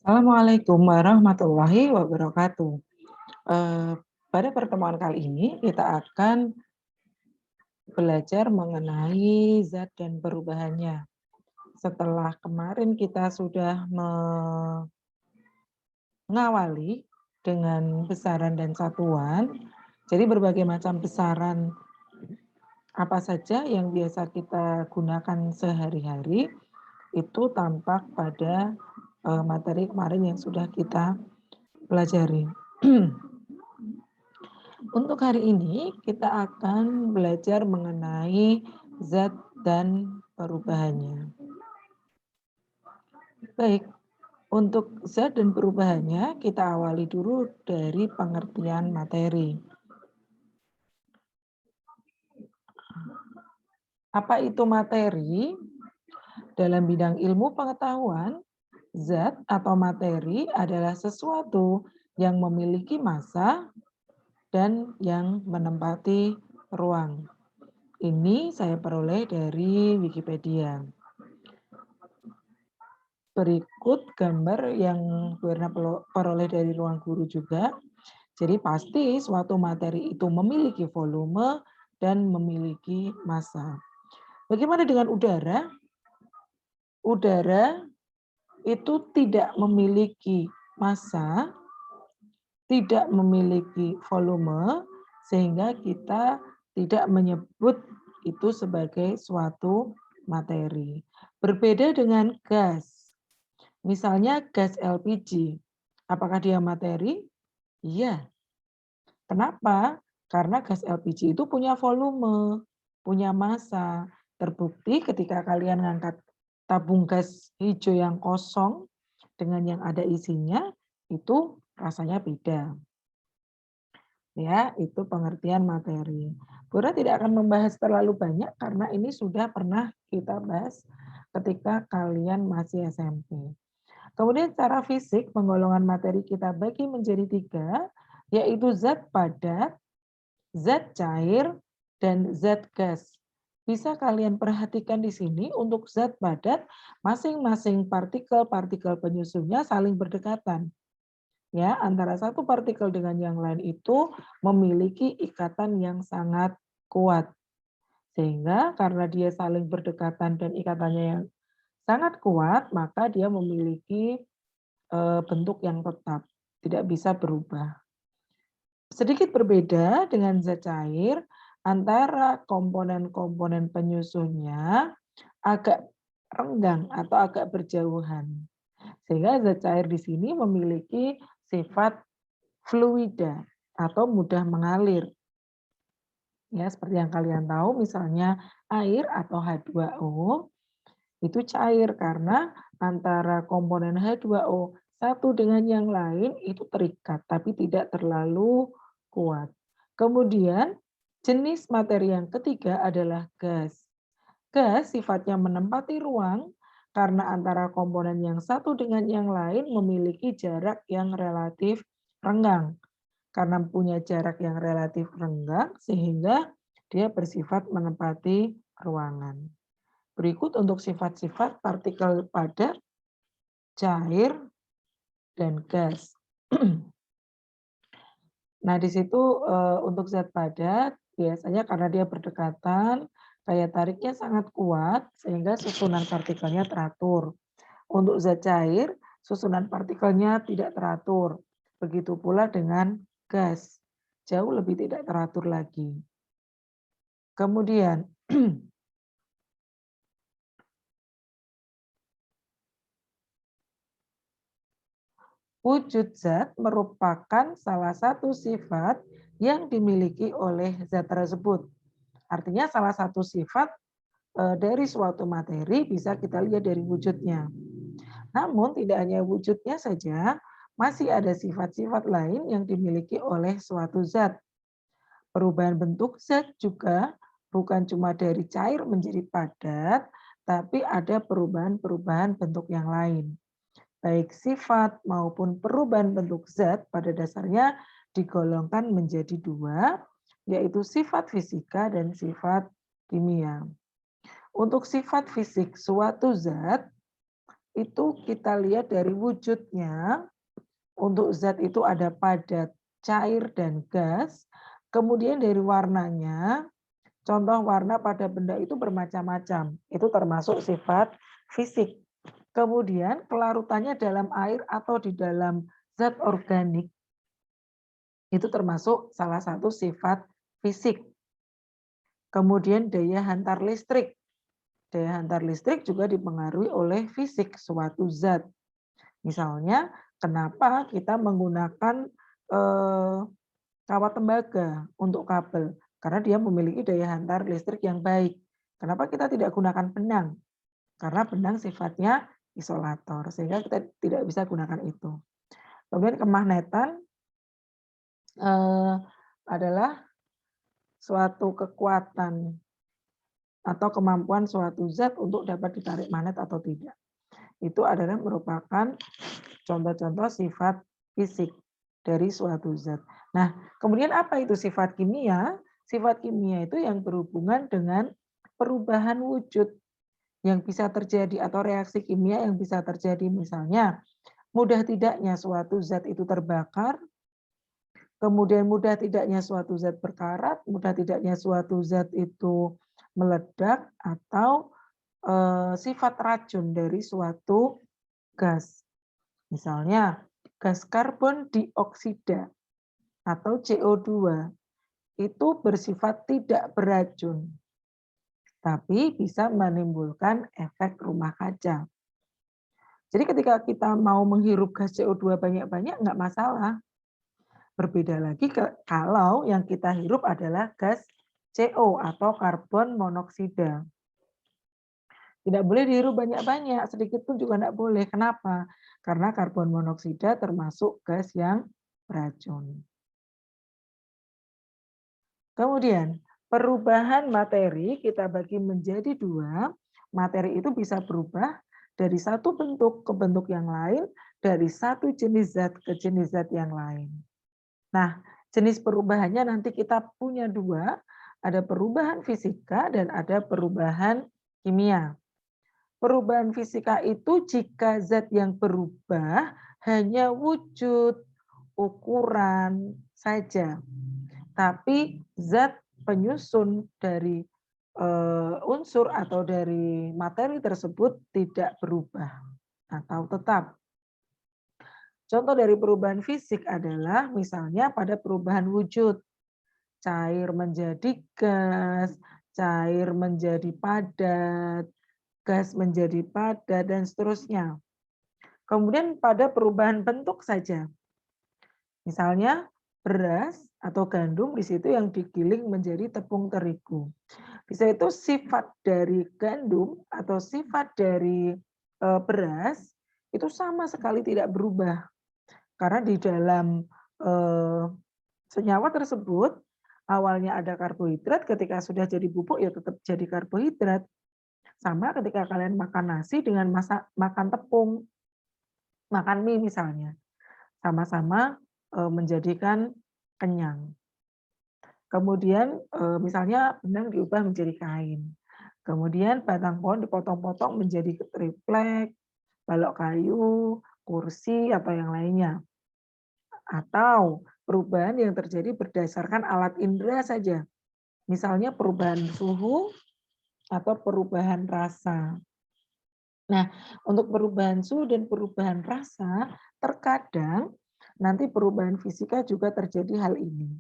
Assalamualaikum warahmatullahi wabarakatuh. Pada pertemuan kali ini kita akan belajar mengenai zat dan perubahannya. Setelah kemarin kita sudah mengawali dengan besaran dan satuan, jadi berbagai macam besaran apa saja yang biasa kita gunakan sehari-hari itu tampak pada materi kemarin yang sudah kita pelajari. Untuk hari ini kita akan belajar mengenai zat dan perubahannya. Baik, untuk zat dan perubahannya kita awali dulu dari pengertian materi. Apa itu materi? Dalam bidang ilmu pengetahuan, zat atau materi adalah sesuatu yang memiliki massa dan yang menempati ruang. Ini saya peroleh dari Wikipedia. Berikut gambar yang Werna peroleh dari ruang guru juga. Jadi pasti suatu materi itu memiliki volume dan memiliki massa. Bagaimana dengan udara? Udara itu tidak memiliki massa, tidak memiliki volume, sehingga kita tidak menyebut itu sebagai suatu materi. Berbeda dengan gas. Misalnya gas LPG. Apakah dia materi? Iya. Kenapa? Karena gas LPG itu punya volume, punya massa. Terbukti ketika kalian ngangkat tabung gas hijau yang kosong dengan yang ada isinya, itu rasanya beda. Ya, itu pengertian materi. Bura tidak akan membahas terlalu banyak karena ini sudah pernah kita bahas ketika kalian masih SMP. Kemudian secara fisik penggolongan materi kita bagi menjadi 3, yaitu zat padat, zat cair, dan zat gas. Bisa kalian perhatikan di sini untuk zat padat, masing-masing partikel-partikel penyusunnya saling berdekatan. Ya, antara satu partikel dengan yang lain itu memiliki ikatan yang sangat kuat. Sehingga karena dia saling berdekatan dan ikatannya yang sangat kuat, maka dia memiliki bentuk yang tetap, tidak bisa berubah. Sedikit berbeda dengan zat cair, antara komponen-komponen penyusunnya agak renggang atau agak berjauhan. Sehingga zat cair di sini memiliki sifat fluida atau mudah mengalir. Ya, seperti yang kalian tahu misalnya air atau H2O itu cair karena antara komponen H2O satu dengan yang lain itu terikat tapi tidak terlalu kuat. Kemudian jenis materi yang ketiga adalah gas. Gas sifatnya menempati ruang karena antara komponen yang satu dengan yang lain memiliki jarak yang relatif renggang. Karena punya jarak yang relatif renggang sehingga dia bersifat menempati ruangan. Berikut untuk sifat-sifat partikel padat, cair, dan gas. Nah, di situ untuk zat padat biasanya karena dia berdekatan, daya tariknya sangat kuat sehingga susunan partikelnya teratur. Untuk zat cair, susunan partikelnya tidak teratur. Begitu pula dengan gas, jauh lebih tidak teratur lagi. Kemudian wujud zat merupakan salah satu sifat yang dimiliki oleh zat tersebut. Artinya salah satu sifat dari suatu materi bisa kita lihat dari wujudnya. Namun tidak hanya wujudnya saja, masih ada sifat-sifat lain yang dimiliki oleh suatu zat. Perubahan bentuk zat juga bukan cuma dari cair menjadi padat, tapi ada perubahan-perubahan bentuk yang lain. Baik sifat maupun perubahan bentuk zat pada dasarnya digolongkan menjadi 2, yaitu sifat fisika dan sifat kimia. Untuk sifat fisik suatu zat, itu kita lihat dari wujudnya. Untuk zat itu ada padat, cair, dan gas. Kemudian dari warnanya, contoh warna pada benda itu bermacam-macam. Itu termasuk sifat fisik. Kemudian kelarutannya dalam air atau di dalam zat organik. Itu termasuk salah satu sifat fisik. Kemudian daya hantar listrik. Daya hantar listrik juga dipengaruhi oleh fisik suatu zat. Misalnya, kenapa kita menggunakan kawat tembaga untuk kabel? Karena dia memiliki daya hantar listrik yang baik. Kenapa kita tidak gunakan benang? Karena benang sifatnya isolator, sehingga kita tidak bisa gunakan itu. Kemudian kemagnetan adalah suatu kekuatan atau kemampuan suatu zat untuk dapat ditarik magnet atau tidak. Itu adalah merupakan contoh-contoh sifat fisik dari suatu zat. Nah, kemudian apa itu sifat kimia? Sifat kimia itu yang berhubungan dengan perubahan wujud yang bisa terjadi atau reaksi kimia yang bisa terjadi. Misalnya, mudah tidaknya suatu zat itu terbakar, kemudian mudah tidaknya suatu zat berkarat, mudah tidaknya suatu zat itu meledak, atau sifat racun dari suatu gas. Misalnya, gas karbon dioksida atau CO2 itu bersifat tidak beracun, tapi bisa menimbulkan efek rumah kaca. Jadi ketika kita mau menghirup gas CO2 banyak-banyak, nggak masalah. Berbeda lagi kalau yang kita hirup adalah gas CO atau karbon monoksida. Tidak boleh dihirup banyak-banyak, sedikit pun juga tidak boleh. Kenapa? Karena karbon monoksida termasuk gas yang beracun. Kemudian, perubahan materi kita bagi menjadi dua. Materi itu bisa berubah dari satu bentuk ke bentuk yang lain, dari satu jenis zat ke jenis zat yang lain. Nah, jenis perubahannya nanti kita punya dua, ada perubahan fisika dan ada perubahan kimia. Perubahan fisika itu jika zat yang berubah hanya wujud, ukuran saja. Tapi zat penyusun dari unsur atau dari materi tersebut tidak berubah atau tetap. Contoh dari perubahan fisik adalah misalnya pada perubahan wujud. Cair menjadi gas, cair menjadi padat, gas menjadi padat, dan seterusnya. Kemudian pada perubahan bentuk saja. Misalnya beras atau gandum di situ yang digiling menjadi tepung terigu. Bisa itu sifat dari gandum atau sifat dari beras itu sama sekali tidak berubah. Karena di dalam senyawa tersebut awalnya ada karbohidrat, ketika sudah jadi bubuk ya tetap jadi karbohidrat. Sama ketika kalian makan nasi dengan makan tepung, makan mie misalnya. Sama-sama menjadikan kenyang. Kemudian misalnya benang diubah menjadi kain. Kemudian batang pohon dipotong-potong menjadi triplek, balok kayu, kursi, atau yang lainnya. Atau perubahan yang terjadi berdasarkan alat indera saja. Misalnya perubahan suhu atau perubahan rasa. Nah, untuk perubahan suhu dan perubahan rasa, terkadang nanti perubahan fisika juga terjadi hal ini.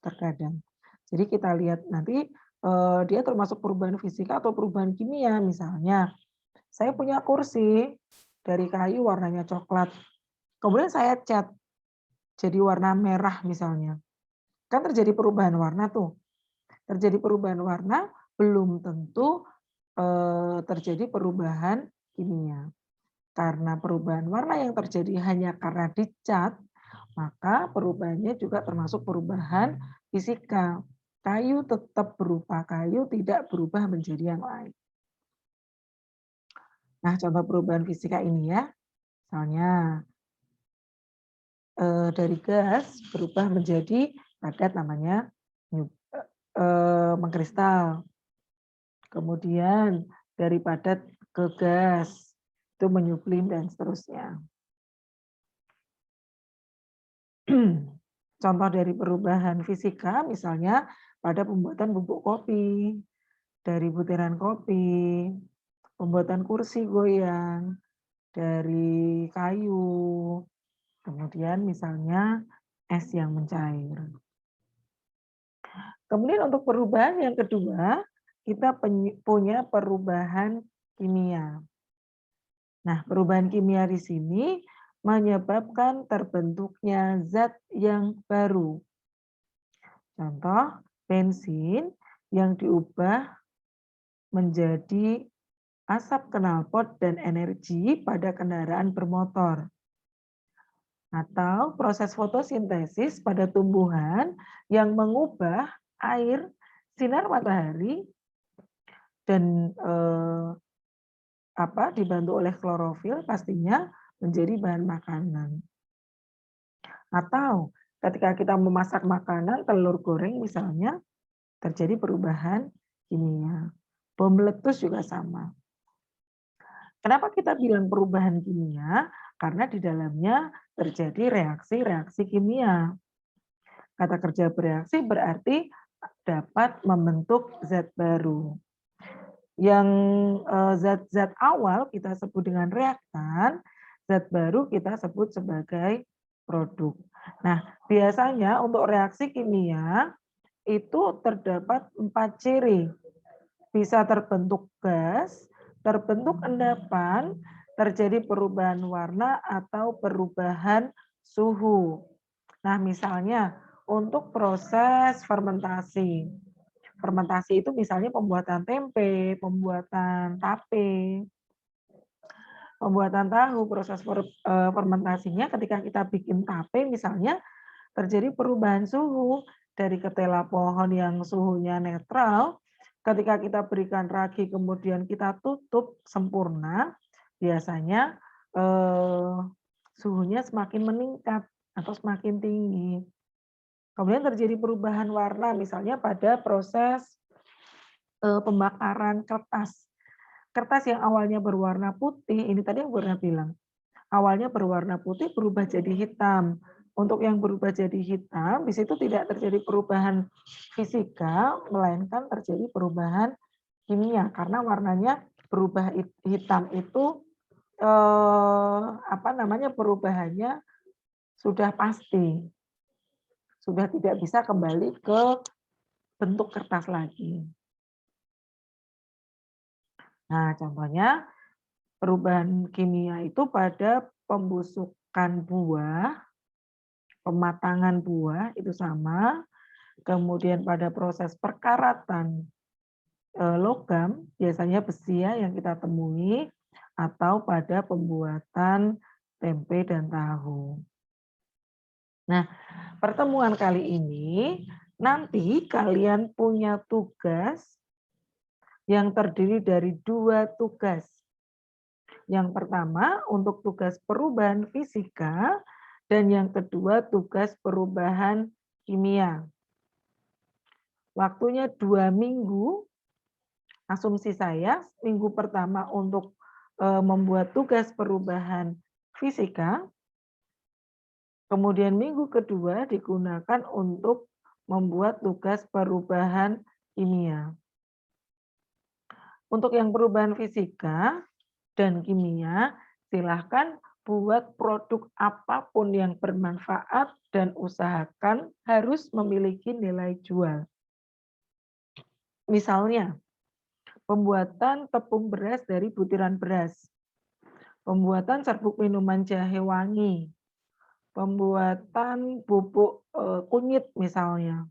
Terkadang. Jadi kita lihat nanti dia termasuk perubahan fisika atau perubahan kimia. Misalnya, saya punya kursi dari kayu warnanya coklat. Kemudian saya cat jadi warna merah misalnya. Kan terjadi perubahan warna tuh. Terjadi perubahan warna, belum tentu terjadi perubahan kimia. Karena perubahan warna yang terjadi hanya karena dicat, maka perubahannya juga termasuk perubahan fisika. Kayu tetap berupa kayu, tidak berubah menjadi yang lain. Nah, contoh perubahan fisika ini ya. Misalnya, dari gas berubah menjadi padat namanya mengkristal. Kemudian dari padat ke gas. itu menyublim dan seterusnya. Contoh dari perubahan fisika misalnya pada pembuatan bubuk kopi, dari butiran kopi, pembuatan kursi goyang, dari kayu, kemudian misalnya es yang mencair. Kemudian untuk perubahan yang kedua, kita punya perubahan kimia. Nah, perubahan kimia di sini menyebabkan terbentuknya zat yang baru. Contoh, bensin yang diubah menjadi asap knalpot dan energi pada kendaraan bermotor. Atau proses fotosintesis pada tumbuhan yang mengubah air, sinar matahari, dan dibantu oleh klorofil pastinya menjadi bahan makanan. Atau ketika kita memasak makanan, telur goreng misalnya, terjadi perubahan kimia. Bom meletus juga sama. Kenapa kita bilang perubahan kimia? Karena di dalamnya terjadi reaksi-reaksi kimia. Kata kerja bereaksi berarti dapat membentuk zat baru. Yang zat-zat awal kita sebut dengan reaktan, zat baru kita sebut sebagai produk. Nah, biasanya untuk reaksi kimia itu terdapat 4 ciri. Bisa terbentuk gas, terbentuk endapan, terjadi perubahan warna atau perubahan suhu. Nah, misalnya untuk proses fermentasi. Fermentasi itu misalnya pembuatan tempe, pembuatan tape, pembuatan tahu, proses fermentasinya ketika kita bikin tape misalnya terjadi perubahan suhu dari ketela pohon yang suhunya netral, ketika kita berikan ragi kemudian kita tutup sempurna, biasanya suhunya semakin meningkat atau semakin tinggi. Kemudian terjadi perubahan warna misalnya pada proses pembakaran kertas. Kertas yang awalnya berwarna putih, ini tadi yang pernah bilang, awalnya berwarna putih berubah jadi hitam. Untuk yang berubah jadi hitam, di situ tidak terjadi perubahan fisika, melainkan terjadi perubahan kimia karena warnanya berubah hitam itu perubahannya sudah pasti, sudah tidak bisa kembali ke bentuk kertas lagi. Nah, contohnya perubahan kimia itu pada pembusukan buah, pematangan buah itu sama, kemudian pada proses perkaratan logam, biasanya besi ya yang kita temui, atau pada pembuatan tempe dan tahu. Nah, pertemuan kali ini nanti kalian punya tugas yang terdiri dari 2 tugas. Yang pertama untuk tugas perubahan fisika dan yang kedua tugas perubahan kimia. Waktunya 2 minggu. Asumsi saya minggu pertama untuk membuat tugas perubahan fisika, kemudian minggu kedua digunakan untuk membuat tugas perubahan kimia. Untuk yang perubahan fisika dan kimia, silahkan buat produk apapun yang bermanfaat dan usahakan harus memiliki nilai jual. Misalnya, pembuatan tepung beras dari butiran beras, pembuatan serbuk minuman jahe wangi, pembuatan bubuk kunyit misalnya,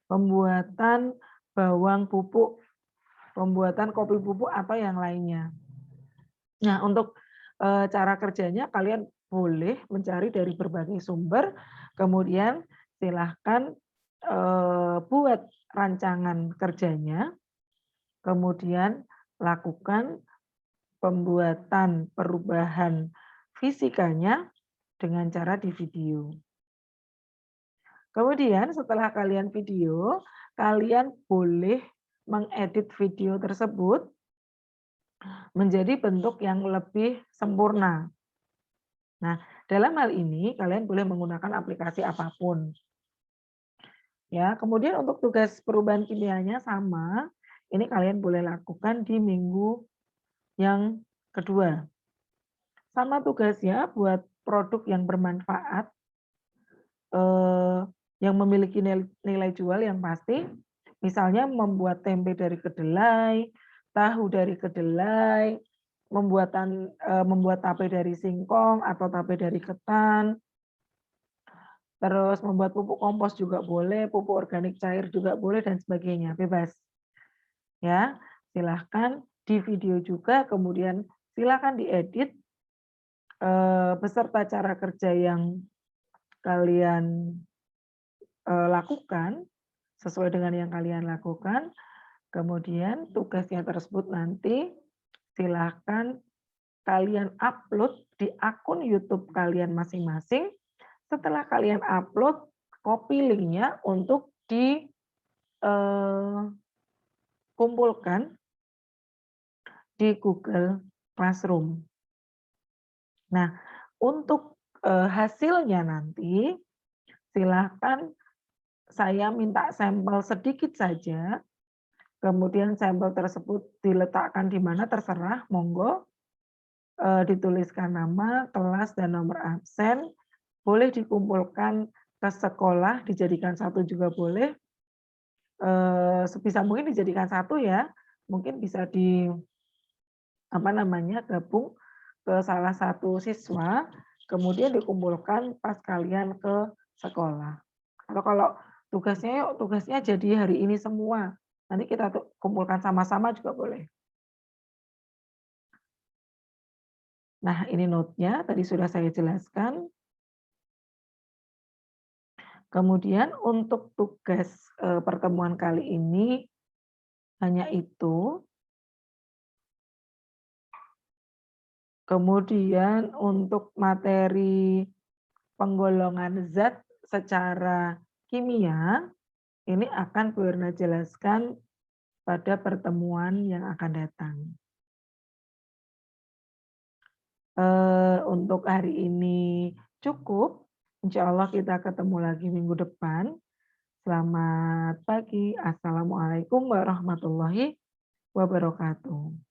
pembuatan bawang bubuk, pembuatan kopi bubuk atau yang lainnya. Nah, untuk cara kerjanya kalian boleh mencari dari berbagai sumber, kemudian silahkan buat rancangan kerjanya, kemudian lakukan pembuatan perubahan fisikanya dengan cara di video. Kemudian setelah kalian video, kalian boleh mengedit video tersebut menjadi bentuk yang lebih sempurna. Nah, dalam hal ini kalian boleh menggunakan aplikasi apapun. Ya, kemudian untuk tugas perubahan kimianya sama, ini kalian boleh lakukan di minggu yang kedua. Sama tugasnya buat produk yang bermanfaat, eee, yang memiliki nilai jual yang pasti, misalnya membuat tempe dari kedelai, tahu dari kedelai, membuat tape dari singkong atau tape dari ketan, terus membuat pupuk kompos juga boleh, pupuk organik cair juga boleh dan sebagainya, bebas. Ya, silahkan di video juga, kemudian silahkan diedit, beserta cara kerja yang kalian, lakukan, sesuai dengan yang kalian lakukan, kemudian tugasnya tersebut nanti silahkan kalian upload di akun YouTube kalian masing-masing. Setelah kalian upload, copy link-nya untuk kumpulkan di Google Classroom. Nah, untuk, hasilnya nanti silahkan saya minta sampel sedikit saja, kemudian sampel tersebut diletakkan di mana terserah, monggo, dituliskan nama, kelas, dan nomor absen, boleh dikumpulkan ke sekolah, dijadikan satu juga boleh, sebisa mungkin dijadikan satu ya, mungkin bisa gabung ke salah satu siswa, kemudian dikumpulkan pas kalian ke sekolah. Atau kalau tugasnya jadi hari ini semua, nanti kita kumpulkan sama-sama juga boleh. Nah, ini note-nya tadi sudah saya jelaskan. Kemudian untuk tugas, pertemuan kali ini hanya itu. Kemudian untuk materi penggolongan zat secara kimia, ini akan Bu Erna jelaskan pada pertemuan yang akan datang. Untuk hari ini cukup, insya Allah kita ketemu lagi minggu depan. Selamat pagi, Assalamualaikum warahmatullahi wabarakatuh.